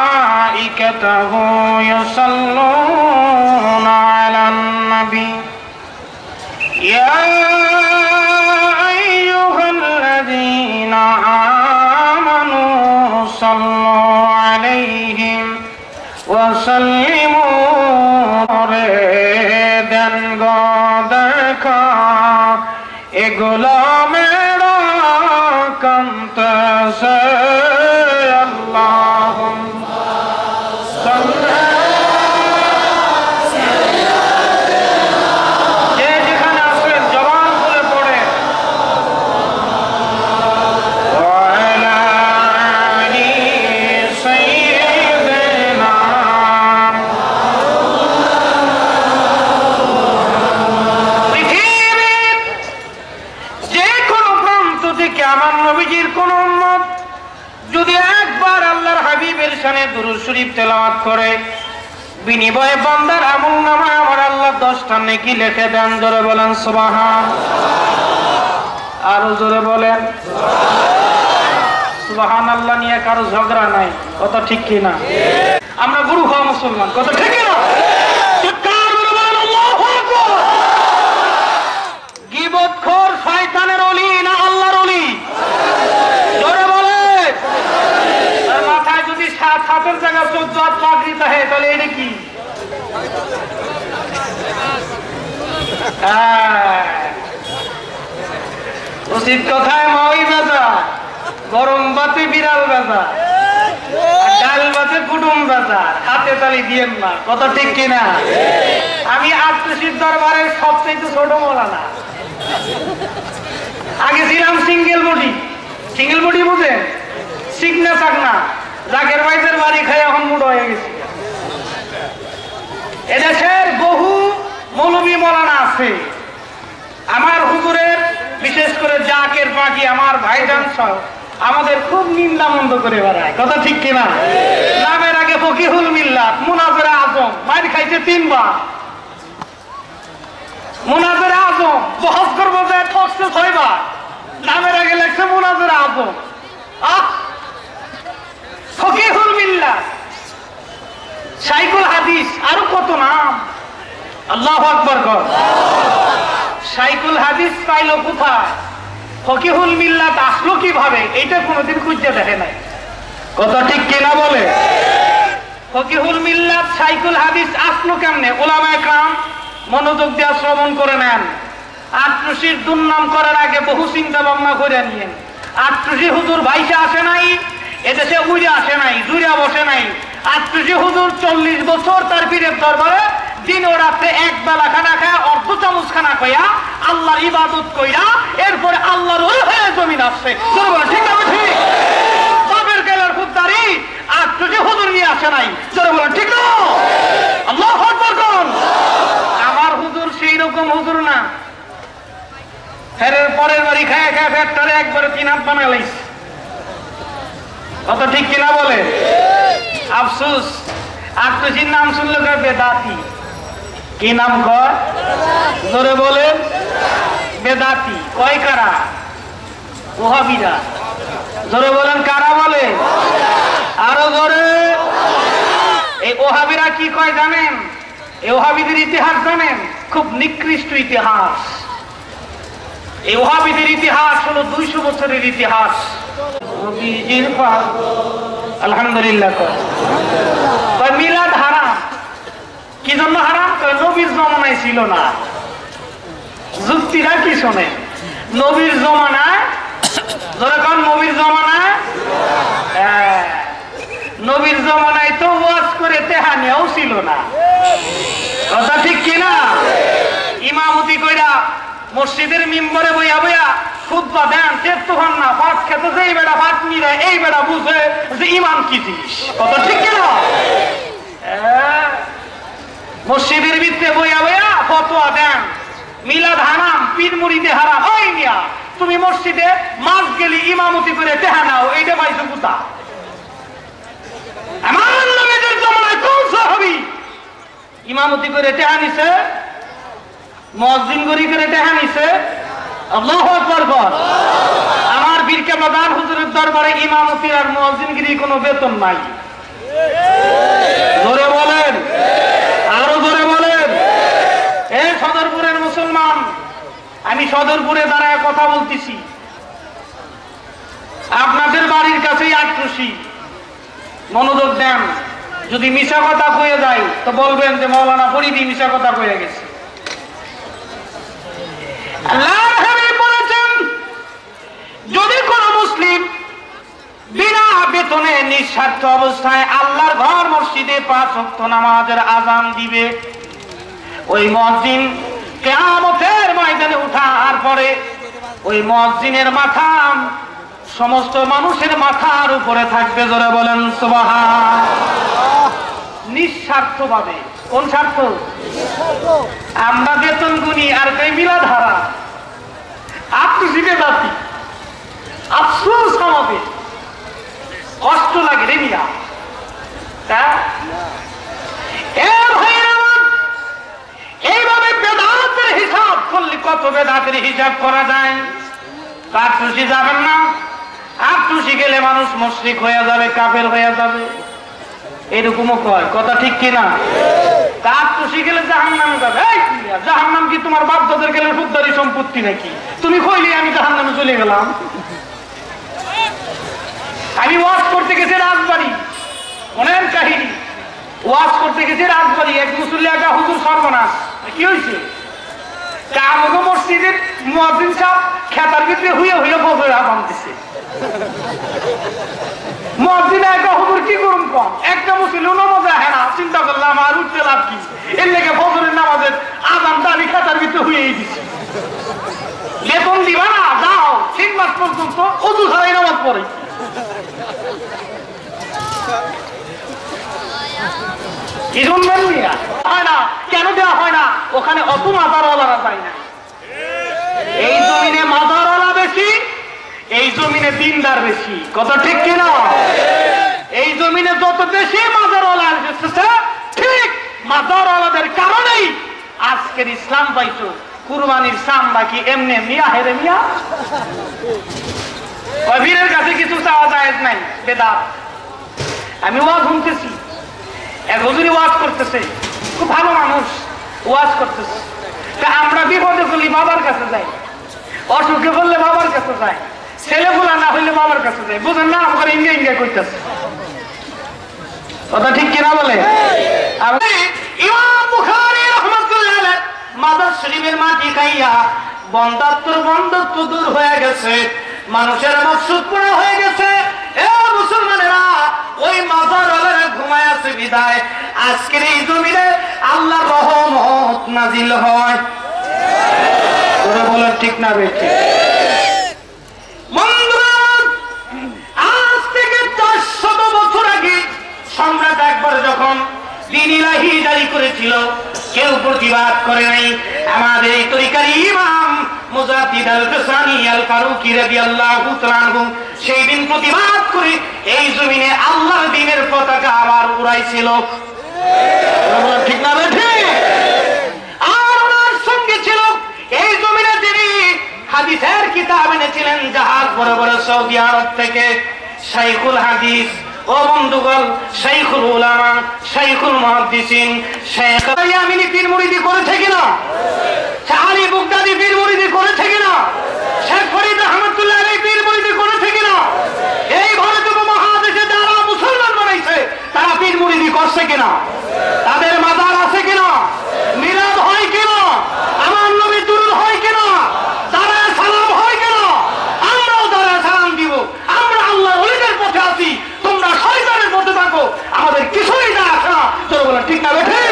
وملائكته يصلون على النبي يا أيها الذين آمنوا صلوا عليه وسلموا দেন গো দেখা এগুলো মেরা কান্তসে আল্লাহুম্মা সাল্লি যে যেখানে আছেন জবান খুলে পড়ে ওয়ালা আলি সাইয়্যিদিনা পৃথিবীর যে কোনো প্রান্ত থেকে আমার নবীজির কোন উম্মত যদি একবার আল্লাহর হাবিবের শানে দুরূদ শরীফ তেলাওয়াত করে বিনিময়ে বান্দার আমলনামায় আমার আল্লাহ 10টা নেকি লিখে দেন। জোরে বলেন সুবহান। আরো জোরে বলেন সুবহানাল্লাহ। নিয়ে কারো ঝগড়া নাই, কথা ঠিক কি না? আমরা গুরু হওয়া মুসলমান, কথা ঠিক কি না? চিৎকার করে বলেন আল্লাহু আকবার। গীবতখোর শয়তানের ওলি না আল্লাহর ওলি? জোরে বলে। তার মাথায় যদি সাতের জায়গায় 14 হাত পাগড়ি থাকে তাহলে এটা কি? উচিত কথায় মাওই বাজা, গরম বাতে বিড়াল বাজা, ডাল বাজে কুটুম বাজা, হাতে তালি দিয়েন না, কথা ঠিক কিনা? আমি আত্মশীর দরবারের সবচেয়ে ছোট মৌলানা। আগে ছিলাম সিঙ্গেল বডি। সিঙ্গেল বডি বুঝেন? সিগনা সাগনা জাকের ভাইদের বাড়ি খায় এখন মুড হয়ে গেছে। এদেশের বহু মৌলবী মৌলানা আছে। আমার হুজুরের বিশেষ করে জাকের পাখি আমার ভাইজান সহ আমাদের খুব নিন্দা মন্দ করে বেড়ায়, কথা ঠিক কিনা? নামের আগে ফকিহুল মিল্লাত, মুনাজেরা আজম, মার খাইছে 3 বার। মুনাজেরা আজম বহস করবো যে ঠকছে 6 বার। নামের আগে লেখছে মুনাজেরা আজম। ফকিহুল মিল্লাত, শাইখুল হাদিস, আরো কত নাম। আল্লাহু আকবার কর। শাইখুল হাদিস পাইলো কোথায়? ফকিহুল মিল্লাত আসলো কিভাবে? এইটা কোনোদিন খুঁজে দেখে নাই, কথা ঠিক কিনা বলে? ফকিহুল মিল্লাত শাইখুল হাদিস আসলো কেমনে? উলামায়ে কেরাম মনোযোগ দিয়ে শ্রবণ করে নেন। আটরশির দুর্নাম করার আগে বহু চিন্তা ভাবনা করে নিয়েন। আটরশি হুজুর ভাইসা আসে নাই, এদেশে উড়ে আসে নাই, জুড়ে বসে নাই। আটরশি হুজুর 40 বছর তার পীরের দরবারে দিন ও রাত্রে এক বেলা খানা খায়া, অর্ধ চামচ খানা কইয়া, আল্লাহর ইবাদত কইরা এরপরে আল্লাহর ওই হয়ে জমিন আসছে। ঠিক না? ঠিক। বাপের গেলার খুব দাঁড়ি আটরশি হুজুর নিয়ে আসে নাই, জোরে বলেন ঠিক না? আল্লাহু আকবার কোন? আমার হুজুর সেই রকম হুজুর না। ফেরের পরের বাড়ি খায় খায় ফেরটারে একবারে 3 হাত বানায় লাইছে, কথা ঠিক কিনা বলে? আফসোস, আটরশির নাম শুনলে কয় বেদাতি। কি নাম কয়? জোরে বলেন। বেদাতি। কয় কারা? ওহাবিরা। জোরে বলেন কারা বলে? আরো জোরে। এই ওহাবিরা কি কয় জানেন? এই ওহাবিদের ইতিহাস জানেন? খুব নিকৃষ্ট ইতিহাস। এই ওহাবিদের ইতিহাস হলো 200 বছরের ইতিহাস। আলহামদুলিল্লাহ। মিলাদ হারাম। কি জন্য হারাম? নবীর জমানায় ছিল না। যুক্তিরা কি শোনে? নবীর জমানায়, যখন নবীর জমানায়, নবীর জমানায় তো ওয়াজ করে তেহানিয়াও ছিল না, কথা ঠিক কিনা? ইমামতি কইরা মসজিদের মিম্বরে বইয়া বইয়া খুতবা দেন, তখন না ভাত খেতে যে এই বেড়া ভাত নিয়ে এই বেড়া বুঝে যে ইমাম কি জিনিস, কথা ঠিক কিনা? মসজিদের ভিতরে বইয়া বইয়া ফতোয়া দেন, মিলাদ হারাম, পীর মুরিদে হারাম। ওই মিয়া, তুমি মসজিদে মাস গেলি ইমামতি করে তেহা নাও, এইটা পাইছো কোথা? আমার নবীদের জমানায় কোন সাহাবী ইমামতি করে তেহা নিছে? মুয়াজ্জিন গরি করে তেহা নিছে? আল্লাহু আকবার বল। আমার বীর কেবলাদার হুজুরের দরবারে ইমামতির আর মুয়াজ্জিনগিরির কোনো বেতন নাই। জোরে বলেন, আরো জোরে বলেন। এই সদরপুরের মুসলমান, আমি সদরপুরে দাঁড়ায় কথা বলতেছি, আপনাদের বাড়ির কাছেই আটরশি, মনোযোগ দেন। যদি মিশা কথা কয়ে যায় তো বলবেন যে মাওলানা ফরিদি মিশা কথা কয়ে গেছে। আল্লাহর হাবিব বলেছেন, যদি কোন মুসলিম বিনা বেতনে নিঃস্বার্থ অবস্থায় আল্লাহর ঘর মসজিদে 5 ওয়াক্ত নামাজের আযান দিবে, ওই মুয়াজ্জিন কিয়ামতের ময়দানে ওঠার পরে ওই মুয়াজ্জিনের মাথা সমস্ত মানুষের মাথার উপরে থাকবে। জোরে বলেন সুবহানাল্লাহ। নিঃস্বার্থভাবে। কোন স্বার্থ? আমরা বেতন গুনি আর কই মিলাদ হারা। আপনি জিতে যাচ্ছি, আফসোস আমাদের, কষ্ট লাগে রে মিয়া। এইভাবে বেদাতের হিসাব করলে কত বেদাতের হিসাব করা যায়। কাটুসি যাবেন না, আটুসি গেলে মানুষ মুশরিক হয়ে যাবে, কাফের হয়ে যাবে, এরকমও কয়। কথা ঠিক কিনা? কাটুসি গেলে জাহান্নামে যাবে। জাহান্নাম কি তোমার বাপ দাদার গেলে সুদ্দারি সম্পত্তি নাকি? তুমি কইলি আমি জাহান্নামে চলে গেলাম। আমি ওয়াজ করতে গেছি রাজবাড়ি, অনেক কাহিনী। ওয়াজ করতে গেছি রাজবাড়ি, এক মুসল্লি একটা হুজুর সর্বনাশ। কি হয়েছে? কামগো মসজিদের মুয়াজ্জিন সাহেব খেতার ভিতরে হুইয়ে হুইয়ে ফজরের আযান দিছে। মুয়াজ্জিন একটা হুজুর কি করুন কম, একটা মুসল্লি নামাজে আসে না, চিন্তা করলাম আর উঠতে লাভ কি, এর লেগে ফজরের নামাজের আযানটা আমি খেতার ভিতরে হুইয়েই দিছি। বেতন দিবা না, যাও 3 মাস পর্যন্ত ওযু ছাড়াই নামাজ পড়ে। কি শুনবেন মিয়া? হয় না কেন দেওয়া হয় না? ওখানে অত মাজারওয়ালারা পায় না। এই জমিনে মাজারওয়ালা বেশি, এই জমিনে দিনদার বেশি। কথা ঠিক কিনা? এই জমিনে যত বেশি মাজারওয়ালা এসেছে, ঠিক মাজারওয়ালাদের কারণেই আজকের ইসলাম পাইছো। কুরবানির চামড়া কি এমনি মিয়া হেরে মিয়া? কবিরের কাছে কিছু চাওয়া জায়েজ নাই, বেদাত। আমি ওয়াজ শুনতেছি, এক হুজুরি ওয়াজ করতেছে, খুব ভালো মানুষ, ওয়াজ করতেছে। আমরা বিপদে বলি বাবার কাছে যাই, অসুখে বললে বাবার কাছে যাই, ছেলে বলা না হইলে বাবার কাছে যাই। বুঝেন না? আমার ইঙ্গে ইঙ্গে করতেছে। কথা ঠিক কিনা বলে? ইমাম বুখারী রাহমাতুল্লাহ আলাইহি মাজার শরীফের মাটি খাইয়া বন্ধত্ব দূর হয়ে গেছে, মানুষের মকসুদ পুরো হয়ে গেছে। এ মুসলমানেরা, ওই মাজারওয়ালারা ঘুমায় আছে বিদায় আজকের এই জমিনে আল্লাহর রহমত নাজিল হয়। তোরা বলেন ঠিক না বেঠিক? বন্ধুরা, আজ থেকে 400 বছর আগে সম্রাট আকবর যখন দ্বীন ইলাহি জারি করেছিল, কেউ প্রতিবাদ করে নাই। আমাদের এই তরিকার ইমাম মুজাদ্দিদ আল-কাসানি আল-ফারুকি রাদিয়াল্লাহু তাআলা আনহু সেই দিন প্রতিবাদ করে এই জমিনে আল্লাহর দ্বীনের পতাকা আবার উড়াইছিল। ঠিক না বেঠিক? আর ওনার সঙ্গে ছিল এই জমিনে যিনি হাদিসের কিতাব এনেছিলেন জাহাজ বড় বড় সৌদি আরব থেকে, শাইখুল হাদিস। ও বন্ধুগণ, শাইখুল উলামা, শাইখুল মুহাদ্দিসিন, শেখ ইয়ামিনী পীর মুরিদি করেছে কিনা? আলী বুগদাদি পীর মুরিদি করেছে কিনা? শেখ ফরিদ রহমাতুল্লাহ আলাইহি পীর মুরিদি করেছে কিনা? এই ভারত উপমহাদেশে যারা মুসলমান বানাইছে তারা পীর মুরিদি করছে কিনা? তাদের মাজার আছে কিনা? মিলাদ হয় কিনা? আমার নবী দুরূদ হয় কিনা? তারা সালাম হয় কিনা? আমরাও তারা সালাম দিব। আমরা আল্লাহর ওলিদের পথে আছি, তোমরা শয়তানের পথে থাকো, আমাদের কিছুই না আসে না। তোরা বলে ঠিক না বেঠিক?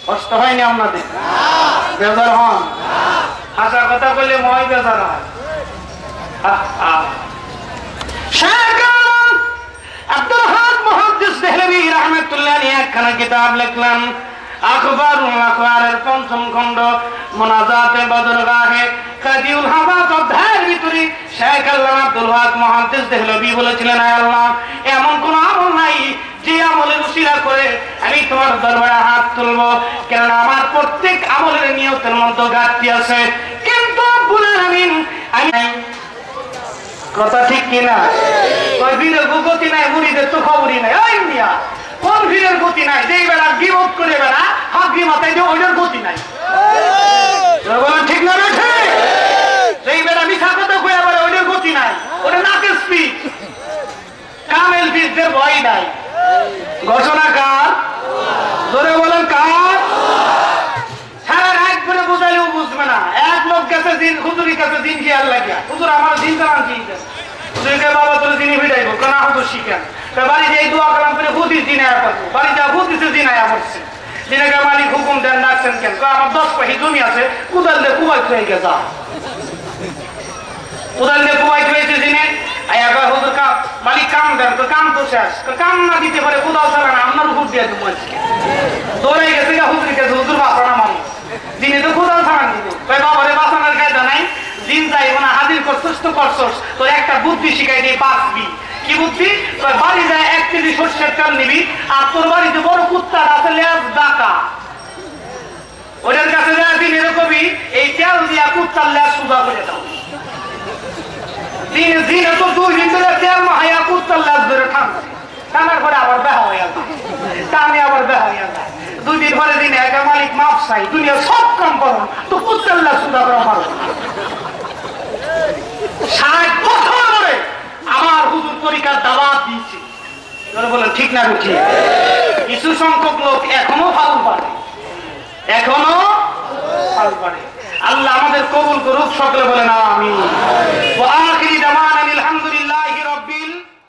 কষ্ট হয়নি আপনাদের? বেজার হন? হাসা কথা বললে ময় বেজার হয়। শেখ আব্দুল হাদ মুহাদ্দিস দেহলভী রাহমাতুল্লাহ আলাইহি একখানা কিতাব লিখলেন, আখবারুল আখবারের 5ম খণ্ড, মুনাজাতে বদরগাহে কাদিউল হাওয়াত অধ্যায়ের ভিতরে শেখ আল্লামা আব্দুল হাদ মুহাদ্দিস দেহলভী বলেছিলেন, আয় আল্লাহ, এমন কোন আমল নাই যে আমলের উসিলা করে আমি তোমার দরবারে হাত তুলবো, কেননা আমার প্রত্যেক আমলের নিয়তের মধ্যে ঘাটতি আছে। কিন্তু রব্বুল আলামিন আমি কথা ঠিক কিনা? ওই বীরের গতি নাই, মুড়িদের তো খবরই নাই। ওই মিয়া কোন বীরের গতি নাই? যেই বেলা বিপদ করে বেড়া হাগরি মাথায় দিয়ে ওইটার গতি নাই। বলেন ঠিক না? ঠিক। যেই বেলা মিশা কথা কয়ে আবার ওইটার গতি নাই, ওটা নাকের স্পিচ। কামেল বীরদের ভয় নাই। ঘোষণা কার? ধরে বলেন কার? সারা রাত করে বোঝালেও বুঝবে না। এক লোক গেছে দিন হুজুরের কাছে দিন খেয়াল লাগিয়া, হুজুর আমার দিন চালান কি হুজুরকে বাবা তোর দিনই ভিড়াইবো কেন হুজুর শিখেন বাড়ি যে দোয়া কালাম করে হুদিস দিন আয়া করবো বাড়ি যা হুদিসে দিন আয়া করছে দিনে মালিক হুকুম দেন ডাকছেন কেন আমার 10 পাহি জমি আছে কুদাল দিয়ে কুবাই হয়ে গেছে কুদাল দিয়ে কুবাই হয়েছে দিনে আয়া হুজুর মালিক কাম দেন তো কাম তো শেষ কাম না দিতে পারে কুদাল চালা না আপনার হুদ দিয়ে দেবো আজকে দৌড়াই গেছে হুজুর গেছে হুজুর বাঁচানা মালিক দিনে তো কুদাল ছাড়ান দিত বাবারে বাঁচানোর কায়দা নাই দিন যাইব না হাজির করছস তো করছস তোর একটা বুদ্ধি শিখাই দিয়ে বাঁচবি কি বুদ্ধি তোর বাড়ি যায় 1 কেজি সর্ষের তেল নিবি আর তোর বাড়িতে বড় কুত্তার আছে লেজ ডাকা ওদের কাছে যায় দিন এরকমই এই তেল দিয়া কুত্তার লেজ সুদা করে দাও দিনে দিনে তো 2 দিন ধরে তেল মাহাইয়া কুত্তার লেজ ধরে টানছে টানার পরে আবার বেহা হয়ে যায় টানে আবার বেহা হয়ে যায় 2 দিন পরে দিনে একটা মালিক মাপ চাই দুনিয়া সব কাম করো তো কুত্তার লেজ সুদা করে মারো 60 বছর ধরে আমার হুজুর তরিকার দাওয়াত দিয়েছে বলেন ঠিক না ঠিক কিছু সংখ্যক লোক এখনো ফাউল পারে এখনো ফাউল পারে আল্লাহ আমাদের কবুল করুক সকলে বলেন আমিন ওয়া আখিরি দাওয়ানা